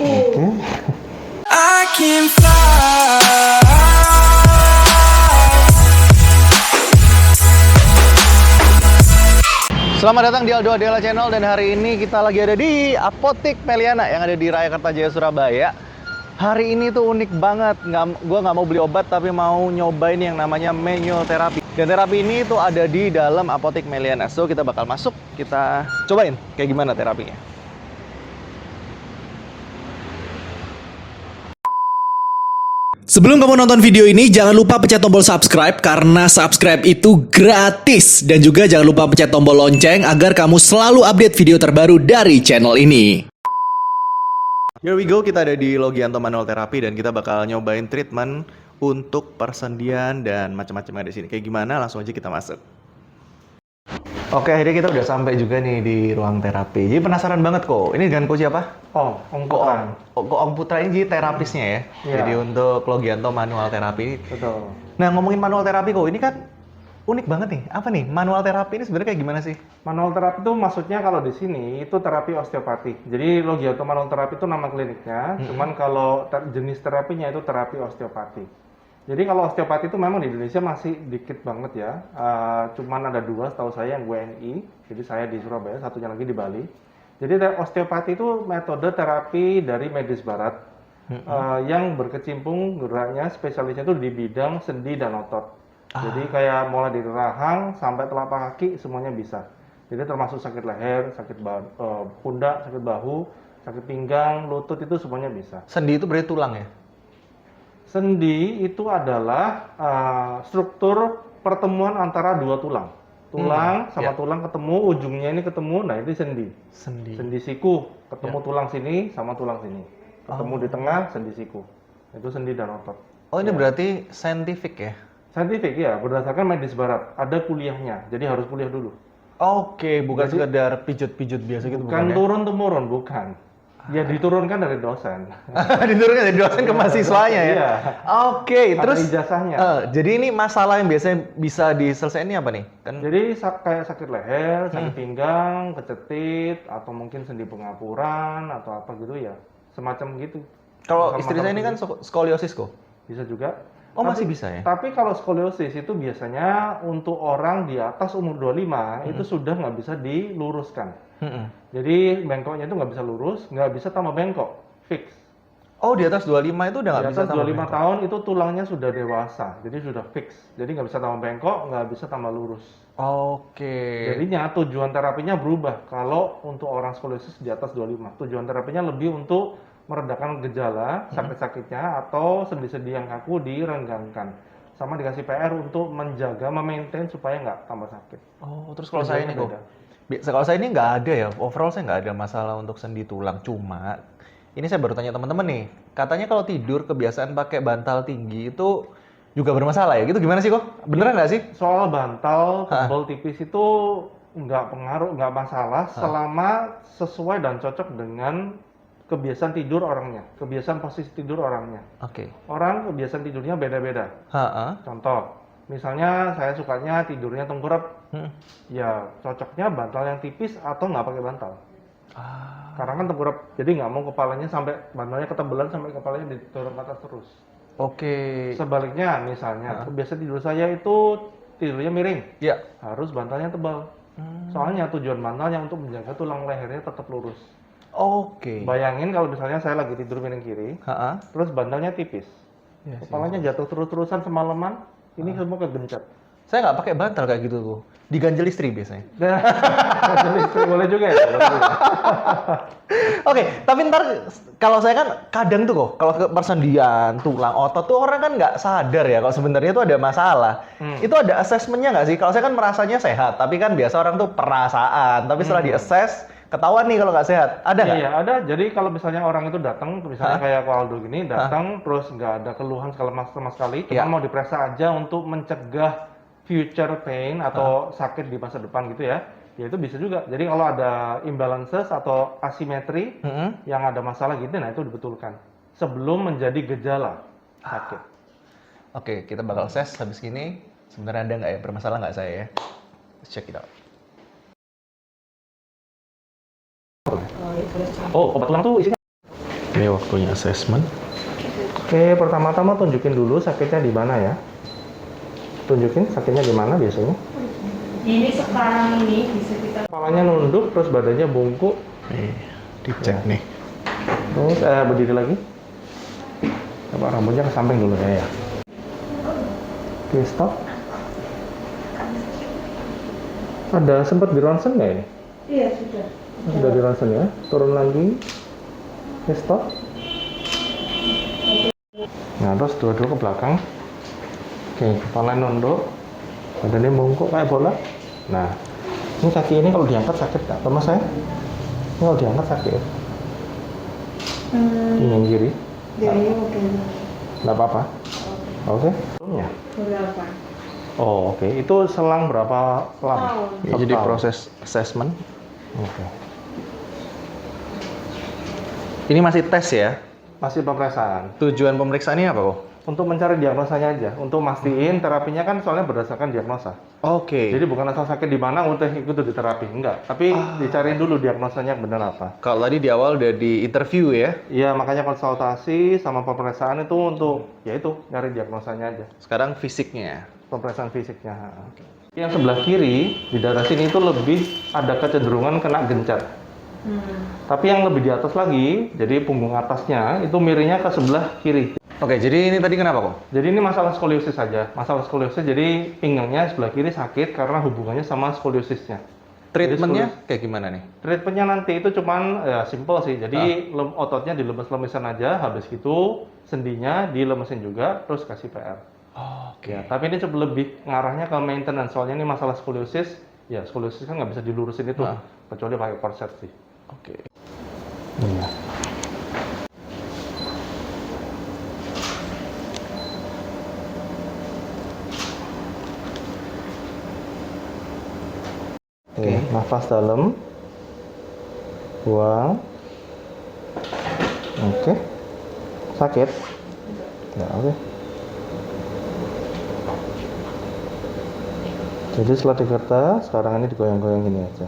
I can fly. Selamat datang di Aldo Adela Channel, dan hari ini kita lagi ada di Apotik Meliana yang ada di Raya Kertajaya, Surabaya. Hari ini tuh unik banget, gue nggak mau beli obat tapi mau nyobain yang namanya manual terapi. Dan terapi ini tuh ada di dalam Apotik Meliana. So kita bakal masuk, kita cobain kayak gimana terapinya. Sebelum kamu nonton video ini, jangan lupa pencet tombol subscribe karena subscribe itu gratis. Dan juga jangan lupa pencet tombol lonceng agar kamu selalu update video terbaru dari channel ini. Here we go, kita ada di Logianto Manual Therapy dan kita bakal nyobain treatment untuk persendian dan macam-macam ada di sini. Kayak gimana? Langsung aja kita masuk. Oke, akhirnya kita udah sampai juga nih di ruang terapi. Jadi penasaran banget kok. Ini dengan coach siapa? Om Putra. Om Putra ini jadi terapisnya ya. Iya. Jadi untuk Logianto Manual Therapy. Betul. Nah, ngomongin manual terapi kok, ini kan unik banget nih. Apa nih? Manual terapi ini sebenarnya kayak gimana sih? Manual terapi itu maksudnya kalau di sini itu terapi osteopati. Jadi Logianto Manual Terapi itu nama kliniknya. Cuman kalau jenis terapinya itu terapi osteopati. Jadi kalau osteopati itu memang di Indonesia masih dikit banget ya. Cuman ada 2 setahu saya yang WNI. Jadi saya di Surabaya, satunya lagi di Bali. Jadi osteopati itu metode terapi dari medis barat yang berkecimpung geraknya spesialisnya itu di bidang sendi dan otot. Jadi kayak mulai dari rahang sampai telapak kaki semuanya bisa. Jadi termasuk sakit leher, sakit pundak, sakit bahu, sakit pinggang, lutut itu semuanya bisa. Sendi itu berarti tulang ya? Sendi itu adalah struktur pertemuan antara 2 tulang. Tulang sama tulang ketemu, ujungnya ini ketemu, nah itu sendi. Sendi siku, ketemu tulang sini sama tulang sini. Ketemu di tengah, sendi siku. Itu sendi dan otot. Oh, ini berarti scientific ya? Saintifik ya, berdasarkan medis barat. Ada kuliahnya, jadi harus kuliah dulu. Oke, bukan sekedar pijut-pijut biasa gitu, Bukan ya? turun-temurun, bukan. Ya diturunkan dari dosen. Diturunkan dari dosen ke mahasiswanya ya? Iya. Oke, Ada terus ijazahnya. jadi ini masalah yang biasanya bisa diselesaikan ini apa nih? Kan Jadi kayak sakit leher, sakit pinggang, kecetit, atau mungkin sendi pengapuran, atau apa gitu ya. Semacam gitu. kalau Masalah-masalah istri saya ini kan skoliosis kok. bisa juga. Oh, masih bisa ya? Tapi kalau skoliosis itu biasanya untuk orang di atas umur 25 itu sudah nggak bisa diluruskan. Jadi bengkoknya itu nggak bisa lurus, nggak bisa tambah bengkok, fix. Oh, di atas 25 itu udah nggak Di bisa atas tambah 25 bengkok? tahun itu tulangnya sudah dewasa, jadi sudah fix. Jadi nggak bisa tambah bengkok, nggak bisa tambah lurus. Oke. Jadinya tujuan terapinya berubah kalau untuk orang skoliosis di atas 25. Tujuan terapinya lebih untuk meredakan gejala sakit-sakitnya atau sendi-sendi yang kaku direnggangkan. Sama dikasih PR untuk menjaga, memaintain supaya nggak tambah sakit. Oh, terus kalau saya ini kok? Beda. Kalau saya ini nggak ada ya, overall saya nggak ada masalah untuk sendi tulang. Cuma, ini saya baru tanya teman-teman nih, katanya kalau tidur kebiasaan pakai bantal tinggi itu juga bermasalah ya? Gitu gimana sih kok? Beneran nggak sih? Soal bantal tebal tipis itu nggak pengaruh, nggak masalah selama sesuai dan cocok dengan kebiasaan tidur orangnya, kebiasaan posisi tidur orangnya. Oke. Orang kebiasaan tidurnya beda-beda. Contoh, misalnya saya sukanya tidurnya tengkurap, ya cocoknya bantal yang tipis atau nggak pakai bantal. Karena kan tengkurap, jadi nggak mau kepalanya sampai bantalnya ketebalan sampai kepalanya didorong ke atas terus. Oke. Sebaliknya, misalnya kebiasaan tidur saya itu tidurnya miring, Ya. harus bantalnya tebal. Soalnya tujuan bantalnya untuk menjaga tulang lehernya tetap lurus. Oke. Bayangin kalau misalnya saya lagi tidur miring kiri, terus bantalnya tipis, kepalanya jatuh terus-terusan semalaman, ini semua kegencet. Saya nggak pakai bantal kayak gitu tuh. Diganjel istri biasanya. Boleh juga ya. Boleh juga. Oke, tapi ntar kalau saya kan kadang tuh kok, kalau ke persendian, tulang, otot tuh orang kan nggak sadar ya kalau sebenarnya tuh ada masalah. Itu ada assessment-nya nggak sih? Kalau saya kan merasanya sehat, tapi kan biasa orang tuh perasaan. Tapi setelah di-assess, ketahuan nih kalau nggak sehat. Ada nggak? Iya, ada. Jadi kalau misalnya orang itu datang, misalnya kayak Waldo gini, datang terus nggak ada keluhan sama sekali, cuma mau diperiksa aja untuk mencegah future pain atau sakit di masa depan gitu ya. Ya itu bisa juga. Jadi kalau ada imbalances atau asimetri yang ada masalah gitu, nah itu dibetulkan sebelum menjadi gejala sakit. Oke, kita bakal assess habis gini. Sebenarnya ada nggak ya? Bermasalah nggak saya ya? Let's check it out. Oh, obat tulang tuh isinya Ini waktunya assessment. Oke, pertama-tama tunjukin dulu sakitnya di mana ya. Tunjukin sakitnya di mana biasanya. Ini sekarang ini bisa kita Kepalanya nunduk, terus badannya bungkuk. Nih, dicek nih. Terus berdiri lagi. Coba rambutnya ke samping dulu ya. Oke, stop. Ada sempat di ronsen nggak ini? Iya, sudah. Sudah di ronsen ya. Turun lagi. Oke, stop. Nah, terus dua-dua ke belakang. Oke, kepala nunduk. Badannya bungkuk kayak bola. Nah, ini kaki ini kalau diangkat sakit nggak? Teman saya? Ini kalau diangkat sakit. Ini yang kiri. Jadi mungkin Nggak apa-apa. Oke. Sebelumnya? berapa? Oh, oke. Itu selang berapa lama? Tahun. Ya, jadi Tahun. proses assessment. Oke. Ini masih tes ya. Masih pemeriksaan. Tujuan pemeriksaannya apa kok? Untuk mencari diagnosanya aja. Untuk mastiin terapinya kan soalnya berdasarkan diagnosa. Oke. Jadi bukan asal sakit di mana udah ikut di terapi. Enggak. Tapi dicari dulu diagnosanya benar apa. Kalau tadi di awal udah di interview ya. Iya, makanya konsultasi sama pemeriksaan itu untuk ya itu nyari diagnosanya aja. Sekarang fisiknya. Pemeriksaan fisiknya. Yang sebelah kiri di daerah sini itu lebih ada kecenderungan kena gencet. Tapi yang lebih di atas lagi, jadi punggung atasnya itu miringnya ke sebelah kiri. Oke, jadi ini tadi kenapa kok? Jadi ini masalah skoliosis saja. Masalah skoliosis jadi pinggangnya sebelah kiri sakit karena hubungannya sama skoliosisnya. Treatmentnya kayak gimana nih? Treatmentnya nanti itu cuman ya simple sih. Jadi ototnya dilemes-lemesin aja, habis itu sendinya dilemesin juga, terus kasih PR. Oke. Ya, tapi ini coba lebih ngarahnya ke maintenance. Soalnya ini masalah skoliosis. Ya, skoliosis kan nggak bisa dilurusin itu, kecuali pakai korset sih. Oke. Iya. Oke, nafas dalam. Buang. Oke. Sakit? Ya, oke. Jadi setelah dikerta, sekarang ini digoyang-goyang gini aja.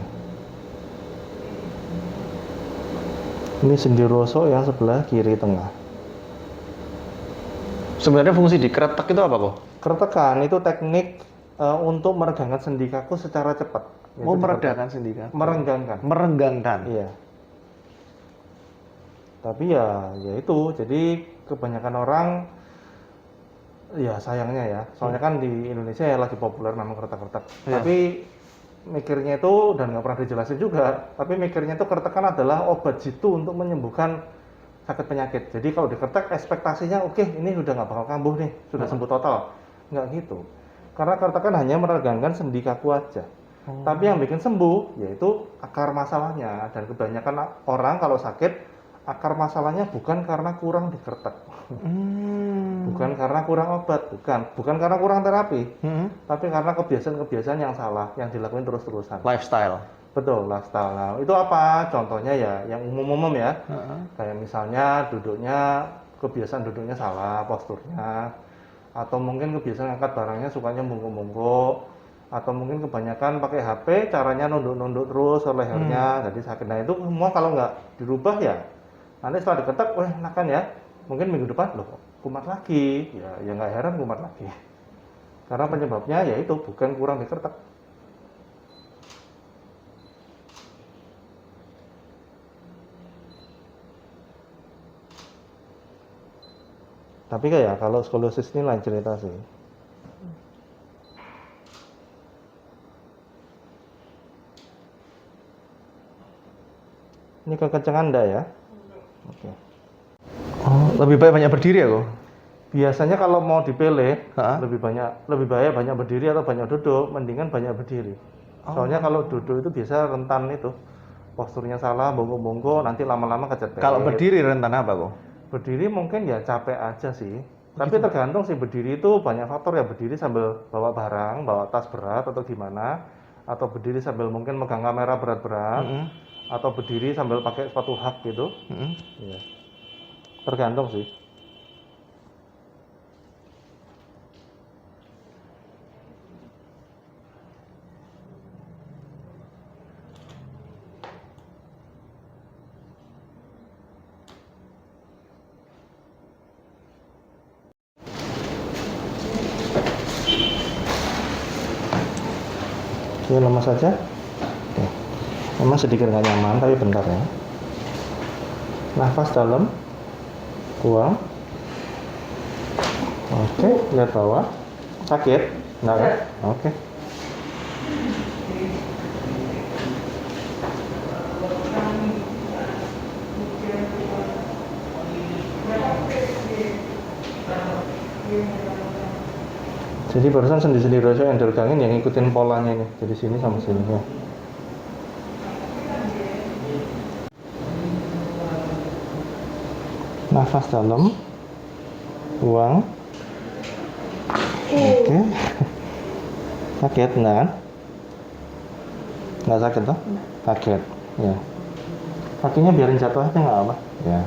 Ini sendi rusuk yang sebelah kiri tengah. Sebenarnya fungsi dikeretak itu apa kok? Keretakan itu teknik untuk meregangkan sendi kaku secara cepat. Mau Yaitu meredakan sendi kan? merenggangkan. Merenggangkan. Iya. Tapi ya itu. Jadi kebanyakan orang ya sayangnya ya. Soalnya kan di Indonesia ya lagi populer nama kereta-kereta. Iya. Tapi mikirnya itu dan nggak pernah dijelasin juga. Tapi mikirnya itu keretakan adalah obat jitu untuk menyembuhkan sakit penyakit. Jadi kalau diketek ekspektasinya oke, ini udah nggak bakal kambuh nih, sudah sembuh total. Nggak gitu. Karena keretakan hanya meregangkan sendi kaku aja. Tapi yang bikin sembuh yaitu akar masalahnya. Dan kebanyakan orang kalau sakit akar masalahnya bukan karena kurang diketek, bukan karena kurang obat, bukan karena kurang terapi, tapi karena kebiasaan-kebiasaan yang salah yang dilakukan terus-terusan. Lifestyle. Betul, lifestyle. Nah, itu apa? Contohnya ya, yang umum-umum ya. Kayak misalnya kebiasaan duduknya salah, posturnya. Atau mungkin kebiasaan angkat barangnya sukanya bungkuk-bungkuk. Atau mungkin kebanyakan pakai HP, caranya nunduk-nunduk terus lehernya, jadi sakit. Nah, itu semua kalau nggak dirubah ya, nanti setelah diketek, wah enakan ya. Mungkin minggu depan, loh kumat lagi. Ya nggak heran kumat lagi. Karena penyebabnya yaitu bukan kurang diketek. Tapi kayak kalau skoliosis ini lain cerita sih. Ini kekencangan enggak ya? Oke. Oh, lebih baik banyak berdiri ya kok? Biasanya kalau mau dipilih, lebih baik banyak berdiri atau banyak duduk, mendingan banyak berdiri. Soalnya kalau duduk itu biasa rentan itu. Posturnya salah, bongkok-bongkok, nanti lama-lama kejepit. Kalau berdiri rentan apa kok? Berdiri mungkin ya capek aja sih. Tapi tergantung sih, berdiri itu banyak faktor ya. Berdiri sambil bawa barang, bawa tas berat atau gimana. Atau berdiri sambil mungkin megang kamera berat-berat. Atau berdiri sambil pakai sepatu hak gitu. Ya. Tergantung sih. Oke, lemas saja. Oke. Memang sedikit nggak nyaman, tapi bentar ya. Nafas dalam, buang. Oke, lihat bawah. Sakit? Enggak kan? Oke. Jadi barusan sendi-sendi rasa yang diregangin yang ngikutin polanya ini. Jadi sini sama sini ya. Nafas dalam, buang. Oke. Sakit enggak kan? Enggak sakit toh? Sakit. Ya. Kakinya biarin jatuh aja nggak apa. Ya.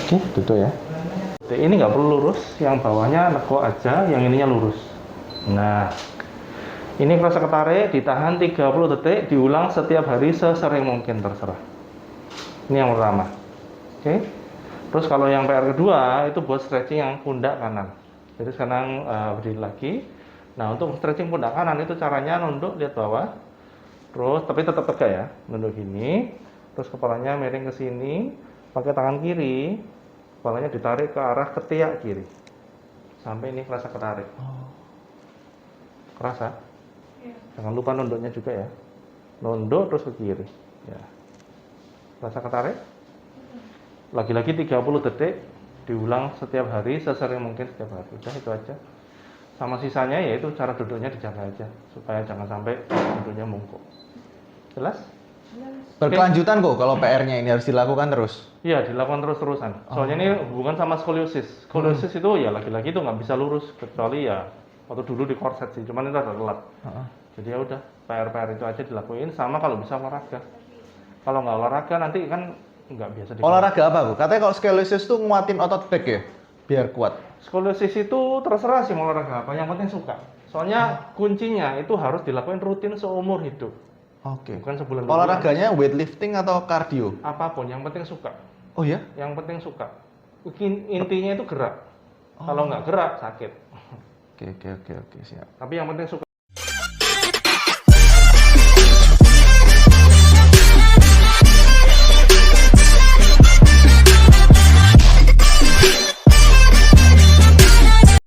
Oke, duduk ya. Ini nggak perlu lurus, yang bawahnya neko aja, yang ininya lurus. Nah, ini kerasa ketarik, ditahan 30 detik, diulang setiap hari sesering mungkin, terserah. Ini yang pertama. Oke. Terus kalau yang PR kedua, itu buat stretching yang pundak kanan. Jadi sekarang berdiri lagi. Nah, untuk stretching pundak kanan itu caranya nunduk, lihat bawah. Terus, tapi tetap tegak ya, nunduk gini. Terus kepalanya miring ke sini, pakai tangan kiri. Kepalanya ditarik ke arah ketiak kiri sampai ini kerasa ketarik. Kerasa? Jangan lupa nunduknya juga ya. Nunduk terus ke kiri. Ya. Kerasa ketarik? Lagi-lagi 30 detik, diulang setiap hari, sesering mungkin setiap hari. Udah itu aja. Sama sisanya yaitu cara duduknya dijaga aja supaya jangan sampai duduknya mungkuk. Jelas? Berkelanjutan kok kalau PR-nya ini harus dilakukan terus. Iya, dilakukan terus-terusan. Soalnya ini hubungan sama skoliosis. Skoliosis itu ya laki-laki itu nggak bisa lurus kecuali ya waktu dulu di korset sih. Cuman itu ada telat. Jadi ya udah PR-PR itu aja dilakuin. Sama kalau bisa olahraga. Kalau nggak olahraga nanti kan nggak biasa. Olahraga apa Bu? Katanya kalau scoliosis tuh nguatin otot back ya, biar kuat. Skoliosis itu terserah sih mau olahraga apa. Yang penting suka. Soalnya kuncinya itu harus dilakuin rutin seumur hidup. Oke. Bukan sebulan. Olahraganya weightlifting atau cardio? Apapun, yang penting suka. Oh ya? Yang penting suka. Intinya itu gerak. Kalau nggak gerak sakit. Oke, siap. Tapi yang penting suka.